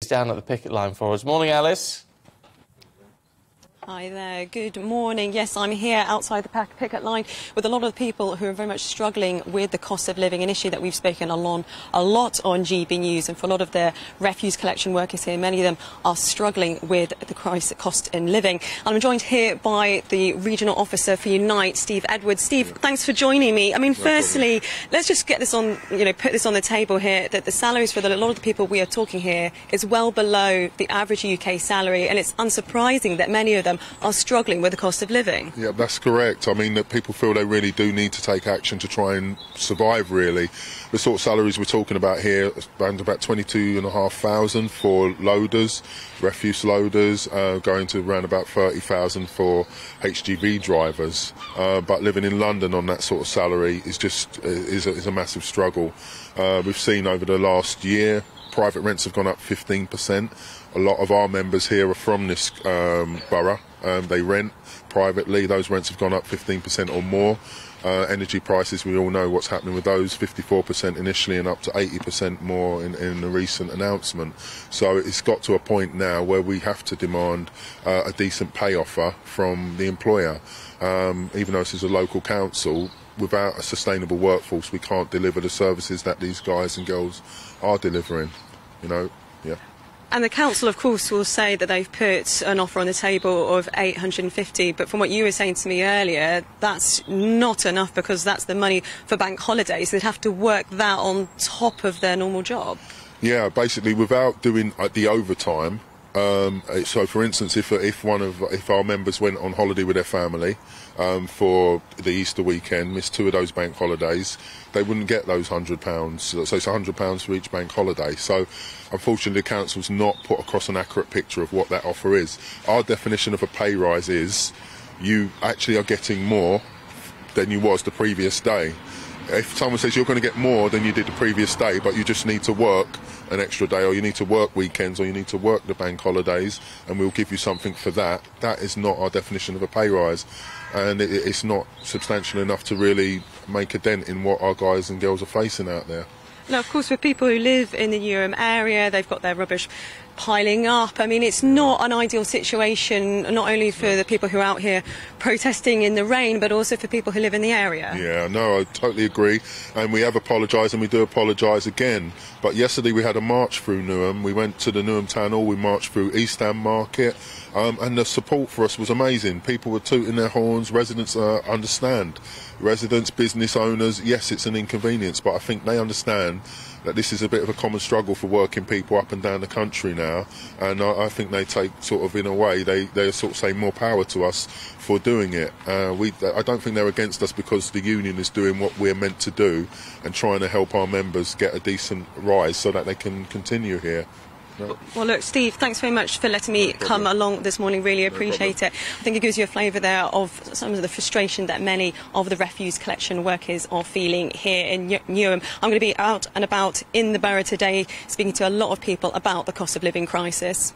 Down at the picket line for us. Morning, Alice. Hi there, good morning. Yes, I'm here outside the picket line with a lot of people who are very much struggling with the cost of living, an issue that we've spoken a lot on GBNews, and for a lot of the refuse collection workers here, many of them are struggling with the cost in living. And I'm joined here by the regional officer for Unite, Steve Edwards. Steve, thanks for joining me. I mean, firstly, let's just get this on, put this on the table here, that the salaries for a lot of the people we are talking here is well below the average UK salary, and it's unsurprising that many of them are struggling with the cost of living. Yeah, that's correct. I mean, that people feel they really do need to take action to try and survive, really. The sort of salaries we're talking about here, around about 22,500 for loaders, refuse loaders, going to around about 30,000 for HGV drivers. But living in London on that sort of salary is a massive struggle. We've seen over the last year, private rents have gone up 15%. A lot of our members here are from this borough. They rent privately. Those rents have gone up 15% or more. Energy prices, we all know what's happening with those, 54% initially and up to 80% more in the recent announcement. So it's got to a point now where we have to demand a decent pay offer from the employer. Even though this is a local council, without a sustainable workforce, we can't deliver the services that these guys and girls are delivering, yeah. And the council, of course, will say that they've put an offer on the table of $850, but from what you were saying to me earlier, that's not enough because that's the money for bank holidays. They'd have to work that on top of their normal job. Yeah, basically, without doing the overtime. So, for instance, if our members went on holiday with their family for the Easter weekend, missed 2 of those bank holidays, they wouldn't get those £100. So it's £100 for each bank holiday. So, unfortunately, the council's not put across an accurate picture of what that offer is. Our definition of a pay rise is you actually are getting more than you was the previous day. If someone says you're going to get more than you did the previous day, but you just need to work an extra day, or you need to work weekends, or you need to work the bank holidays, and we'll give you something for that, that is not our definition of a pay rise. And it's not substantial enough to really make a dent in what our guys and girls are facing out there. Now, of course, for people who live in the Newham area, they've got their rubbish piling up. I mean, it's not an ideal situation, not only for the people who are out here protesting in the rain, but also for people who live in the area. Yeah, no, I totally agree. And we have apologised, and we do apologise again. But yesterday we had a march through Newham. We went to the Newham Town Hall, we marched through East Ham Market, and the support for us was amazing. People were tooting their horns, residents understand. Residents, business owners, yes, it's an inconvenience, but I think they understand that this is a bit of a common struggle for working people up and down the country now, and I think they take sort of, in a way, they sort of say more power to us for doing it. I don't think they're against us because the union is doing what we're meant to do and trying to help our members get a decent rise so that they can continue here. No. Well, look, Steve, thanks very much for letting me come along this morning. Really appreciate it. I think it gives you a flavour there of some of the frustration that many of the refuse collection workers are feeling here in Newham. I'm going to be out and about in the borough today, speaking to a lot of people about the cost of living crisis.